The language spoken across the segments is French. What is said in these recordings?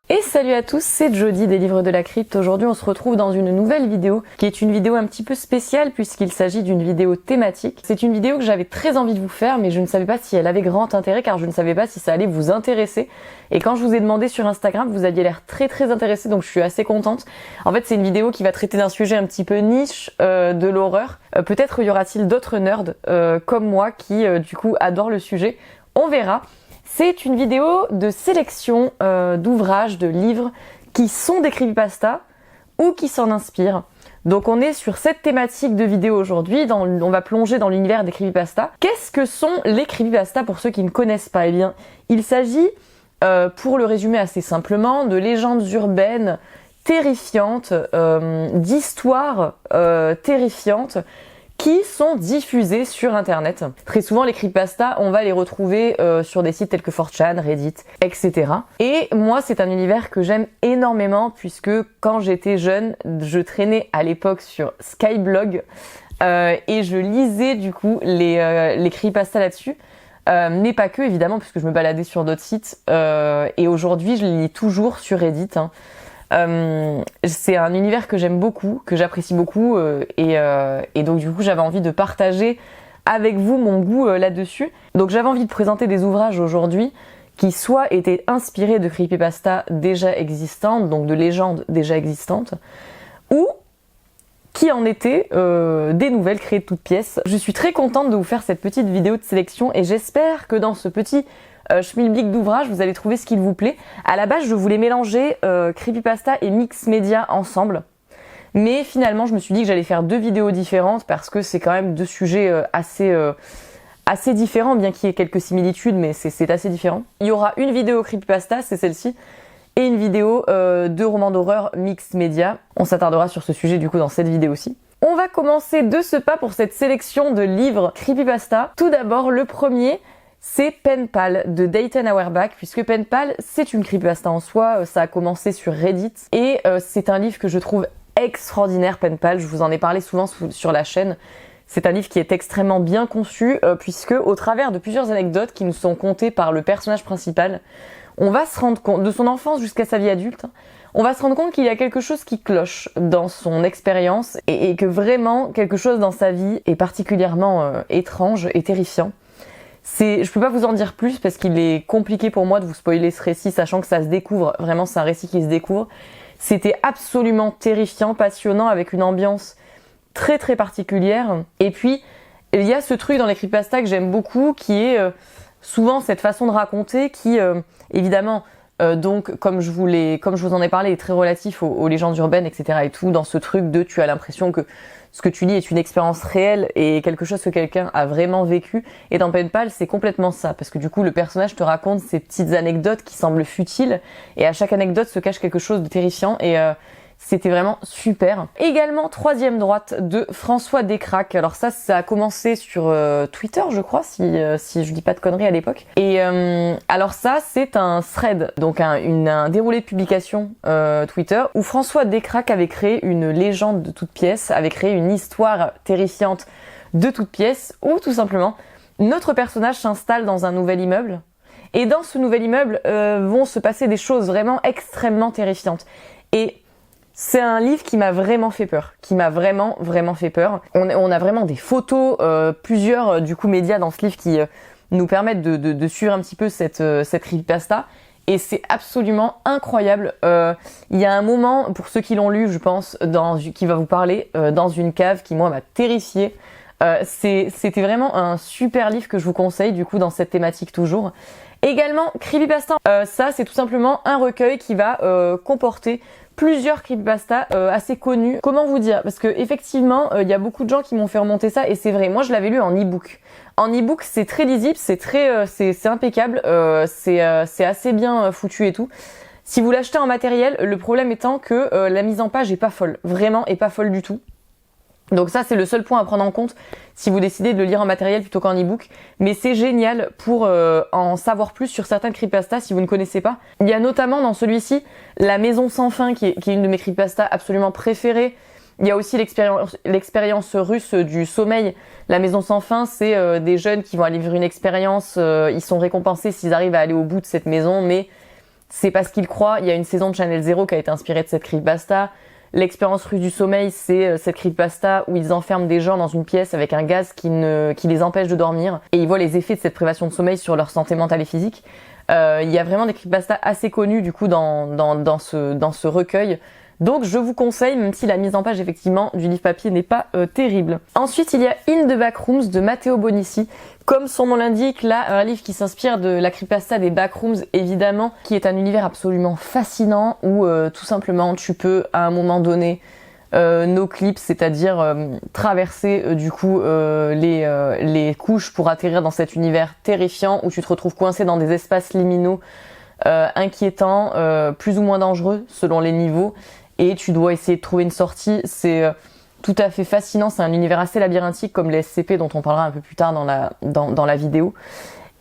Et salut à tous, c'est Jody des Livres de la Crypte. Aujourd'hui on se retrouve dans une nouvelle vidéo qui est une vidéo un petit peu spéciale puisqu'il s'agit d'une vidéo thématique. C'est une vidéo que j'avais très envie de vous faire mais je ne savais pas si elle avait grand intérêt car je ne savais pas si ça allait vous intéresser. Et quand je vous ai demandé sur Instagram, vous aviez l'air très intéressé, donc je suis assez contente. En fait c'est une vidéo qui va traiter d'un sujet un petit peu niche, de l'horreur. Peut-être y aura-t-il d'autres nerds comme moi qui du coup adorent le sujet. On verra. C'est une vidéo de sélection d'ouvrages, de livres qui sont des creepypastas ou qui s'en inspirent. Donc on est sur cette thématique de vidéo aujourd'hui, on va plonger dans l'univers des creepypastas. Qu'est-ce que sont les creepypastas pour ceux qui ne connaissent pas? Eh bien, il s'agit, pour le résumer assez simplement, de légendes urbaines terrifiantes, d'histoires terrifiantes, qui sont diffusés sur internet. Très souvent les creepypastas, on va les retrouver sur des sites tels que 4chan, Reddit, etc. Et moi c'est un univers que j'aime énormément puisque quand j'étais jeune, je traînais à l'époque sur Skyblog et je lisais du coup les creepypastas là-dessus. Mais pas que évidemment puisque je me baladais sur d'autres sites et aujourd'hui je les lis toujours sur Reddit. C'est un univers que j'aime beaucoup, que j'apprécie beaucoup et donc du coup j'avais envie de partager avec vous mon goût là-dessus. Donc j'avais envie de présenter des ouvrages aujourd'hui qui soit étaient inspirés de creepypastas déjà existantes, donc de légendes déjà existantes, ou qui en étaient des nouvelles créées de toutes pièces. Je suis très contente de vous faire cette petite vidéo de sélection et j'espère que dans ce petit schmilblick d'ouvrage, vous allez trouver ce qu'il vous plaît. À la base, je voulais mélanger creepypasta et mix média ensemble. Mais finalement, je me suis dit que j'allais faire deux vidéos différentes parce que c'est quand même deux sujets assez différents, bien qu'il y ait quelques similitudes, mais c'est assez différent. Il y aura une vidéo creepypasta, c'est celle-ci, et une vidéo de romans d'horreur mix média. On s'attardera sur ce sujet du coup dans cette vidéo-ci. On va commencer de ce pas pour cette sélection de livres creepypasta. Tout d'abord, le premier, c'est Pen Pal de Dayton Auerbach, puisque Pen Pal, c'est une creepypasta en soi, ça a commencé sur Reddit, et c'est un livre que je trouve extraordinaire, Pen Pal, je vous en ai parlé souvent sur la chaîne. C'est un livre qui est extrêmement bien conçu, puisque au travers de plusieurs anecdotes qui nous sont contées par le personnage principal, on va se rendre compte, de son enfance jusqu'à sa vie adulte, on va se rendre compte qu'il y a quelque chose qui cloche dans son expérience, et que vraiment quelque chose dans sa vie est particulièrement étrange et terrifiant. Je peux pas vous en dire plus parce qu'il est compliqué pour moi de vous spoiler ce récit, sachant que ça se découvre, vraiment c'est un récit qui se découvre. C'était absolument terrifiant, passionnant, avec une ambiance très particulière. Et puis, il y a ce truc dans les creepypastas que j'aime beaucoup, qui est souvent cette façon de raconter qui, évidemment, donc comme je vous en ai parlé, est très relatif aux légendes urbaines, etc. et tout, dans ce truc de tu as l'impression que ce que tu lis est une expérience réelle et quelque chose que quelqu'un a vraiment vécu. Et dans Pen Pal, c'est complètement ça, parce que du coup, le personnage te raconte ces petites anecdotes qui semblent futiles, et à chaque anecdote se cache quelque chose de terrifiant, et c'était vraiment super. Également, troisième droite de François Descraques. Alors ça a commencé sur Twitter, je crois, si je dis pas de conneries à l'époque. Et alors ça, c'est un thread, donc un déroulé de publication Twitter, où François Descraques avait créé une légende de toutes pièces, avait créé une histoire terrifiante de toutes pièces, où tout simplement, notre personnage s'installe dans un nouvel immeuble. Et dans ce nouvel immeuble vont se passer des choses vraiment extrêmement terrifiantes. Et c'est un livre qui m'a vraiment fait peur, vraiment fait peur. On a vraiment des photos, plusieurs du coup médias dans ce livre qui nous permettent de suivre un petit peu cette creepypasta. Et c'est absolument incroyable. Il y a un moment, pour ceux qui l'ont lu, je pense, qui va vous parler, dans une cave qui moi m'a terrifiée. C'était vraiment un super livre que je vous conseille du coup dans cette thématique toujours. Également, creepypasta, ça c'est tout simplement un recueil qui va comporter plusieurs creepypastas assez connus. Comment vous dire? Parce que effectivement, il y a beaucoup de gens qui m'ont fait remonter ça et c'est vrai. Moi, je l'avais lu en e-book. En e-book, c'est très lisible, c'est impeccable, c'est assez bien foutu et tout. Si vous l'achetez en matériel, le problème étant que la mise en page est pas folle, vraiment est pas folle du tout. Donc ça, c'est le seul point à prendre en compte si vous décidez de le lire en matériel plutôt qu'en e-book. Mais c'est génial pour en savoir plus sur certains creepypastas si vous ne connaissez pas. Il y a notamment dans celui-ci La Maison Sans Fin qui est une de mes creepypastas absolument préférées. Il y a aussi l'expérience russe du sommeil. La Maison Sans Fin, c'est des jeunes qui vont aller vivre une expérience. Ils sont récompensés s'ils arrivent à aller au bout de cette maison, mais c'est parce qu'il croit. Il y a une saison de Channel Zero qui a été inspirée de cette creepypasta. L'expérience russe du sommeil, c'est cette creepypasta où ils enferment des gens dans une pièce avec un gaz qui les empêche de dormir et ils voient les effets de cette privation de sommeil sur leur santé mentale et physique. Il y a vraiment des creepypastas assez connus du coup dans ce recueil. Donc je vous conseille, même si la mise en page effectivement du livre papier n'est pas terrible. Ensuite il y a In the Backrooms de Matteo Bonici. Comme son nom l'indique, là un livre qui s'inspire de la creepypasta des Backrooms évidemment, qui est un univers absolument fascinant où tout simplement tu peux à un moment donné no clip, c'est-à-dire traverser du coup les couches pour atterrir dans cet univers terrifiant où tu te retrouves coincé dans des espaces liminaux inquiétants, plus ou moins dangereux selon les niveaux. Et tu dois essayer de trouver une sortie. C'est tout à fait fascinant. C'est un univers assez labyrinthique comme les SCP dont on parlera un peu plus tard dans la vidéo.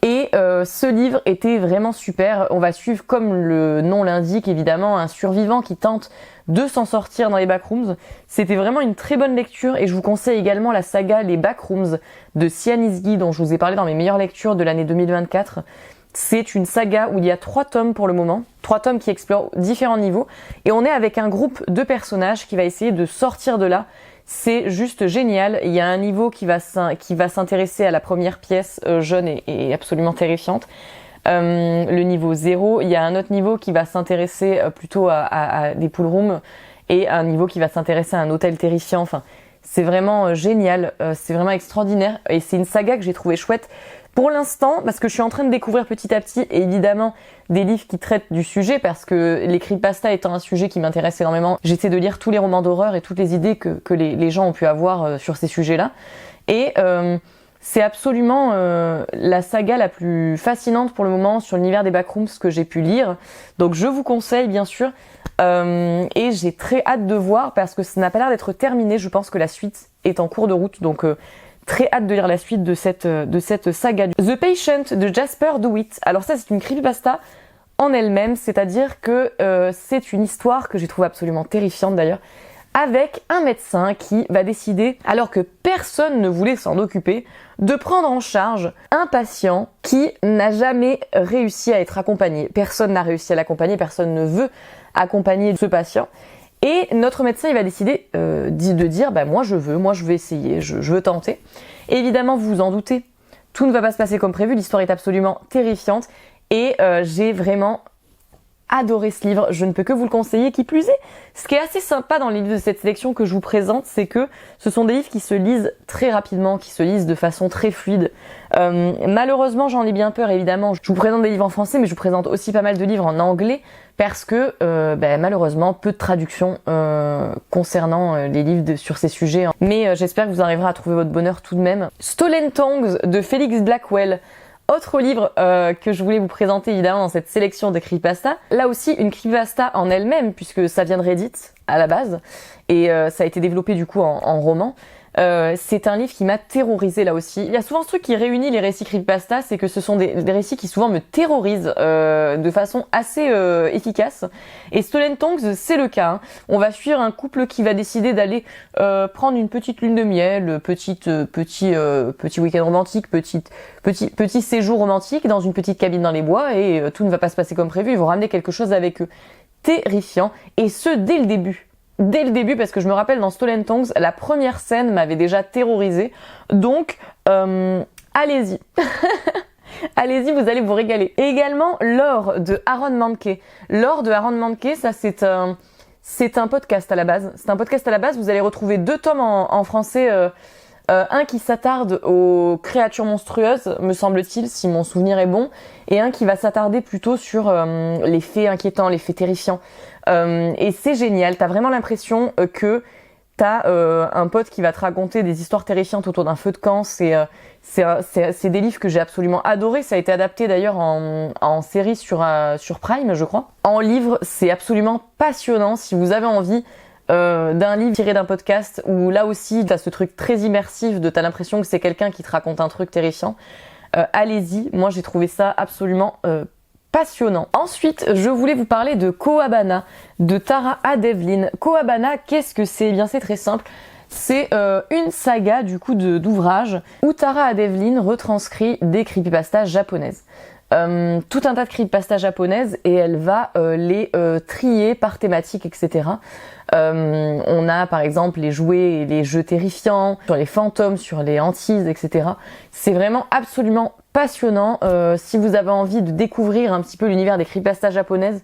Et ce livre était vraiment super. On va suivre, comme le nom l'indique évidemment, un survivant qui tente de s'en sortir dans les backrooms. C'était vraiment une très bonne lecture et je vous conseille également la saga Les Backrooms de Sian Isgi dont je vous ai parlé dans mes meilleures lectures de l'année 2024. C'est une saga où il y a 3 tomes pour le moment, 3 tomes qui explorent différents niveaux, et on est avec un groupe de personnages qui va essayer de sortir de là. C'est juste génial. Il y a un niveau qui va s'intéresser à la première pièce jeune et absolument terrifiante. Le niveau 0. Il y a un autre niveau qui va s'intéresser plutôt à des pool rooms et un niveau qui va s'intéresser à un hôtel terrifiant. Enfin, c'est vraiment génial. C'est vraiment extraordinaire et c'est une saga que j'ai trouvée chouette. Pour l'instant, parce que je suis en train de découvrir petit à petit, évidemment, des livres qui traitent du sujet, parce que les creepypasta étant un sujet qui m'intéresse énormément, j'essaie de lire tous les romans d'horreur et toutes les idées que les gens ont pu avoir sur ces sujets-là. Et c'est absolument la saga la plus fascinante pour le moment sur l'univers des backrooms que j'ai pu lire. Donc je vous conseille, bien sûr. Et j'ai très hâte de voir, parce que ça n'a pas l'air d'être terminé. Je pense que la suite est en cours de route, donc... très hâte de lire la suite de cette saga. The Patient de Jasper DeWitt. Alors ça, c'est une creepypasta en elle-même, c'est-à-dire que c'est une histoire que j'ai trouvée absolument terrifiante d'ailleurs, avec un médecin qui va décider, alors que personne ne voulait s'en occuper, de prendre en charge un patient qui n'a jamais réussi à être accompagné. Personne n'a réussi à l'accompagner, personne ne veut accompagner ce patient. Et notre médecin, il va décider de dire, bah moi je veux essayer, je veux tenter. Et évidemment, vous vous en doutez, tout ne va pas se passer comme prévu, l'histoire est absolument terrifiante. Et j'ai vraiment adoré ce livre, je ne peux que vous le conseiller. Qui plus est, ce qui est assez sympa dans les livres de cette sélection que je vous présente, c'est que ce sont des livres qui se lisent très rapidement, qui se lisent de façon très fluide. Malheureusement, j'en ai bien peur, évidemment. Je vous présente des livres en français, mais je vous présente aussi pas mal de livres en anglais, parce que malheureusement, peu de traductions concernant les livres sur ces sujets. Mais j'espère que vous arriverez à trouver votre bonheur tout de même. Stolen Tongues de Felix Blackwell. Autre livre que je voulais vous présenter évidemment dans cette sélection de creepypasta. Là aussi une creepypasta en elle-même, puisque ça vient de Reddit à la base et ça a été développé du coup en roman. C'est un livre qui m'a terrorisée là aussi. Il y a souvent ce truc qui réunit les récits creepypasta, c'est que ce sont des récits qui souvent me terrorisent de façon assez efficace. Et Stolen Tongues, c'est le cas. Hein. On va suivre un couple qui va décider d'aller prendre une petite lune de miel, petit week-end romantique, petit séjour romantique dans une petite cabine dans les bois, et tout ne va pas se passer comme prévu. Ils vont ramener quelque chose avec eux. Terrifiant. Et ce, dès le début. Dès le début, parce que je me rappelle dans Stolen Tongues, la première scène m'avait déjà terrorisée. Donc, allez-y. Allez-y, vous allez vous régaler. Et également, L'Or de Aaron Mahnke. L'Or de Aaron Mahnke, ça c'est un podcast à la base. C'est un podcast à la base, vous allez retrouver 2 tomes en français. Un qui s'attarde aux créatures monstrueuses, me semble-t-il, si mon souvenir est bon, et un qui va s'attarder plutôt sur les faits inquiétants, les faits terrifiants. Et c'est génial, t'as vraiment l'impression que t'as un pote qui va te raconter des histoires terrifiantes autour d'un feu de camp. C'est des livres que j'ai absolument adorés. Ça a été adapté d'ailleurs en série sur Prime, je crois. En livre, c'est absolument passionnant. Si vous avez envie d'un livre tiré d'un podcast où là aussi t'as ce truc très immersif de t'as l'impression que c'est quelqu'un qui te raconte un truc terrifiant, allez-y. Moi j'ai trouvé ça absolument passionnant. Ensuite, je voulais vous parler de Kohabana de Tara A. Devlin. Kohabana, qu'est-ce que c'est? Eh bien, c'est très simple. C'est une saga du coup d'ouvrages où Tara A. Devlin retranscrit des creepypastas japonaises. tout un tas de creepypastas japonaises et elle va les trier par thématique, etc. On a par exemple les jouets et les jeux terrifiants, sur les fantômes, sur les hantises, etc. C'est vraiment absolument passionnant. Si vous avez envie de découvrir un petit peu l'univers des creepypastas japonaises,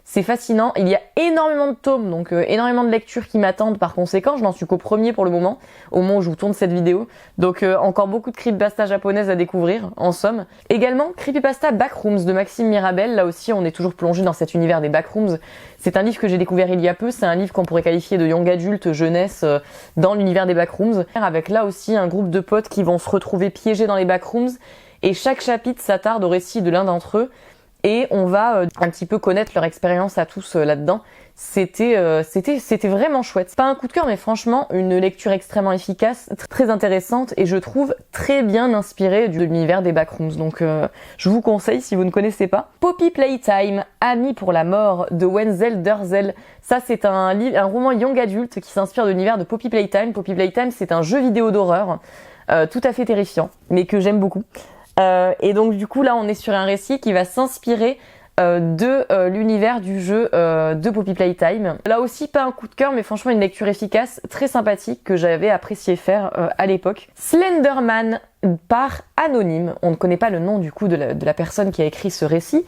c'est fascinant. Il y a énormément de tomes, donc énormément de lectures qui m'attendent par conséquent. Je n'en suis qu'au premier pour le moment, au moment où je vous tourne cette vidéo. Donc encore beaucoup de creepypasta japonaises à découvrir, en somme. Également, Creepypasta Backrooms de Maxime Mirabel. Là aussi, on est toujours plongé dans cet univers des backrooms. C'est un livre que j'ai découvert il y a peu. C'est un livre qu'on pourrait qualifier de young adulte, jeunesse, dans l'univers des backrooms. Avec là aussi un groupe de potes qui vont se retrouver piégés dans les backrooms. Et chaque chapitre s'attarde au récit de l'un d'entre eux. Et on va un petit peu connaître leur expérience à tous là-dedans. C'était vraiment chouette. C'est pas un coup de cœur, mais franchement, une lecture extrêmement efficace, très intéressante, et je trouve très bien inspirée de l'univers des backrooms. Donc je vous conseille si vous ne connaissez pas. Poppy Playtime, Amis pour la mort de Wenzel Derzel. Ça, c'est un roman young adulte qui s'inspire de l'univers de Poppy Playtime. Poppy Playtime, c'est un jeu vidéo d'horreur tout à fait terrifiant, mais que j'aime beaucoup. Et donc du coup là on est sur un récit qui va s'inspirer de l'univers du jeu de Poppy Playtime. Là aussi pas un coup de cœur, mais franchement une lecture efficace, très sympathique, que j'avais apprécié faire à l'époque. Slenderman par Anonyme. On ne connaît pas le nom du coup de la personne qui a écrit ce récit.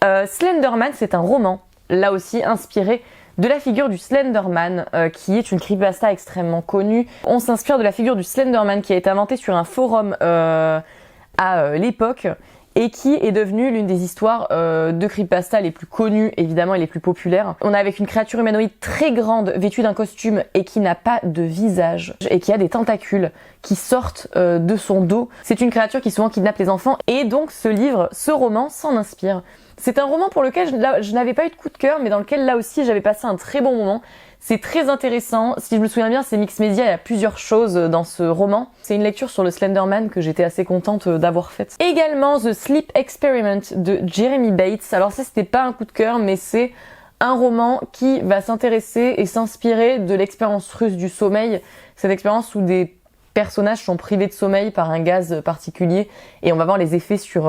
Slenderman, c'est un roman, là aussi inspiré de la figure du Slenderman, qui est une creepypasta extrêmement connue. On s'inspire de la figure du Slenderman qui a été inventée sur un forum à l'époque, et qui est devenue l'une des histoires de creepypasta les plus connues évidemment et les plus populaires. On a avec une créature humanoïde très grande, vêtue d'un costume et qui n'a pas de visage et qui a des tentacules qui sortent de son dos. C'est une créature qui souvent kidnappe les enfants, et donc ce roman s'en inspire. C'est un roman pour lequel je n'avais pas eu de coup de cœur, mais dans lequel là aussi j'avais passé un très bon moment. C'est très intéressant. Si je me souviens bien, c'est Mix Media, il y a plusieurs choses dans ce roman. C'est une lecture sur le Slenderman que j'étais assez contente d'avoir faite. Également The Sleep Experiment de Jeremy Bates. Alors ça, c'était pas un coup de cœur, mais c'est un roman qui va s'intéresser et s'inspirer de l'expérience russe du sommeil. Cette expérience où des personnages sont privés de sommeil par un gaz particulier, et on va voir les effets sur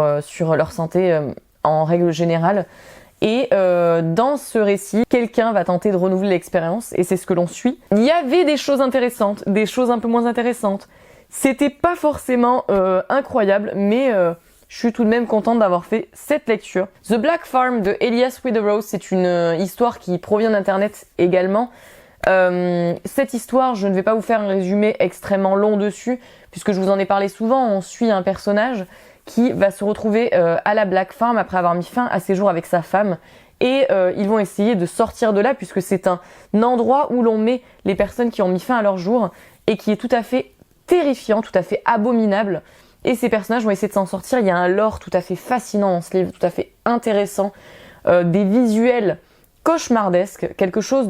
leur santé en règle générale. Et dans ce récit, quelqu'un va tenter de renouveler l'expérience, et c'est ce que l'on suit. Il y avait des choses intéressantes, des choses un peu moins intéressantes. C'était pas forcément incroyable, mais je suis tout de même contente d'avoir fait cette lecture. The Black Farm de Elias Witherow, c'est une histoire qui provient d'internet également. Cette histoire, je ne vais pas vous faire un résumé extrêmement long dessus, puisque je vous en ai parlé souvent. On suit un personnage qui va se retrouver à la Black Farm après avoir mis fin à ses jours avec sa femme, et ils vont essayer de sortir de là, puisque c'est un endroit où l'on met les personnes qui ont mis fin à leurs jours, et qui est tout à fait terrifiant, tout à fait abominable, et ces personnages vont essayer de s'en sortir. Il y a un lore tout à fait fascinant dans ce livre, tout à fait intéressant, des visuels cauchemardesques, quelque chose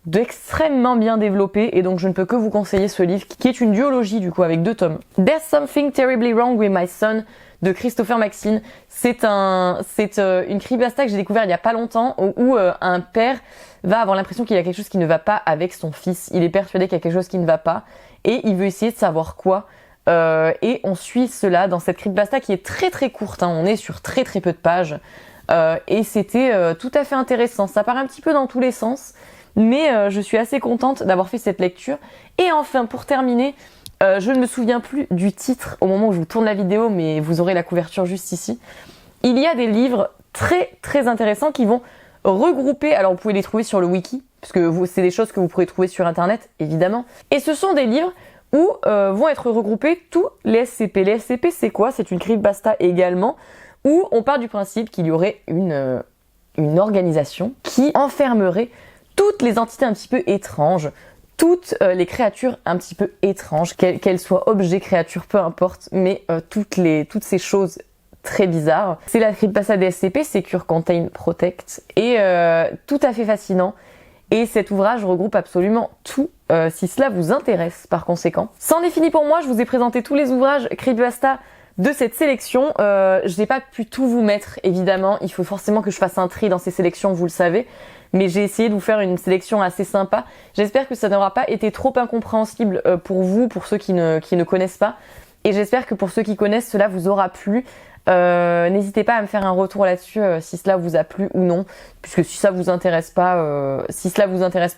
d'extrêmement bien développé, et donc je ne peux que vous conseiller ce livre qui est une duologie du coup avec 2 tomes. There's Something Terribly Wrong with My Son de Christopher Maxine. C'est une creepypasta que j'ai découvert il y a pas longtemps, où un père va avoir l'impression qu'il y a quelque chose qui ne va pas avec son fils. Il est persuadé qu'il y a quelque chose qui ne va pas et il veut essayer de savoir quoi. Et on suit cela dans cette creepypasta qui est très très courte, hein. On est sur très très peu de pages, et c'était tout à fait intéressant. Ça part un petit peu dans tous les sens, mais je suis assez contente d'avoir fait cette lecture. Et enfin, pour terminer, je ne me souviens plus du titre au moment où je vous tourne la vidéo, mais vous aurez la couverture juste ici. Il y a des livres très très intéressants qui vont regrouper, alors vous pouvez les trouver sur le wiki, parce que c'est des choses que vous pourrez trouver sur internet évidemment, et ce sont des livres où vont être regroupés tous les SCP. Les SCP, c'est quoi? C'est une creepypasta également, où on part du principe qu'il y aurait une organisation qui enfermerait toutes les entités un petit peu étranges, toutes les créatures un petit peu étranges, qu'elles soient objets, créatures, peu importe, mais toutes ces choses très bizarres. C'est la creepypasta des SCP, Secure, Contain, Protect, et tout à fait fascinant. Et cet ouvrage regroupe absolument tout, si cela vous intéresse par conséquent. C'en est fini pour moi, je vous ai présenté tous les ouvrages creepypasta de cette sélection. Je n'ai pas pu tout vous mettre, évidemment, il faut forcément que je fasse un tri dans ces sélections, vous le savez. Mais j'ai essayé de vous faire une sélection assez sympa. J'espère que ça n'aura pas été trop incompréhensible pour vous, pour ceux qui ne connaissent pas. Et j'espère que pour ceux qui connaissent, cela vous aura plu. N'hésitez pas à me faire un retour là-dessus si cela vous a plu ou non, puisque si ça vous intéresse pas,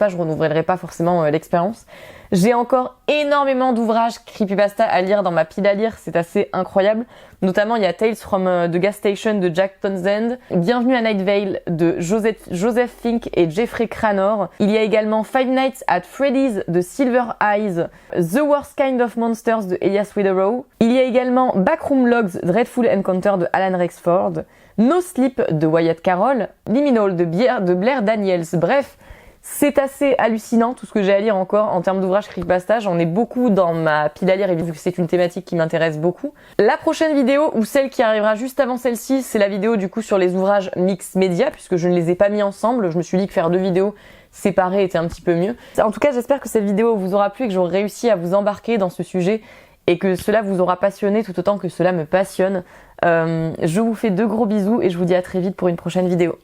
je renouvellerai pas forcément l'expérience. J'ai encore énormément d'ouvrages creepypasta à lire dans ma pile à lire, c'est assez incroyable. Notamment, il y a Tales from the Gas Station de Jack Townsend, Bienvenue à Night Vale de Joseph Fink et Jeffrey Cranor. Il y a également Five Nights at Freddy's de Silver Eyes, The Worst Kind of Monsters de Elias Witherow. Il y a également Backroom Logs, Dreadful Encounter de Alan Rexford, No Sleep de Wyatt Carroll, Liminal de Blair Daniels. Bref, c'est assez hallucinant tout ce que j'ai à lire encore en termes d'ouvrages creepypasta. J'en ai beaucoup dans ma pile à lire et vu que c'est une thématique qui m'intéresse beaucoup. La prochaine vidéo, ou celle qui arrivera juste avant celle-ci, c'est la vidéo du coup sur les ouvrages mix média, puisque je ne les ai pas mis ensemble. Je me suis dit que faire 2 vidéos séparées était un petit peu mieux. En tout cas, j'espère que cette vidéo vous aura plu et que j'aurai réussi à vous embarquer dans ce sujet et que cela vous aura passionné tout autant que cela me passionne. Je vous fais de gros bisous et je vous dis à très vite pour une prochaine vidéo.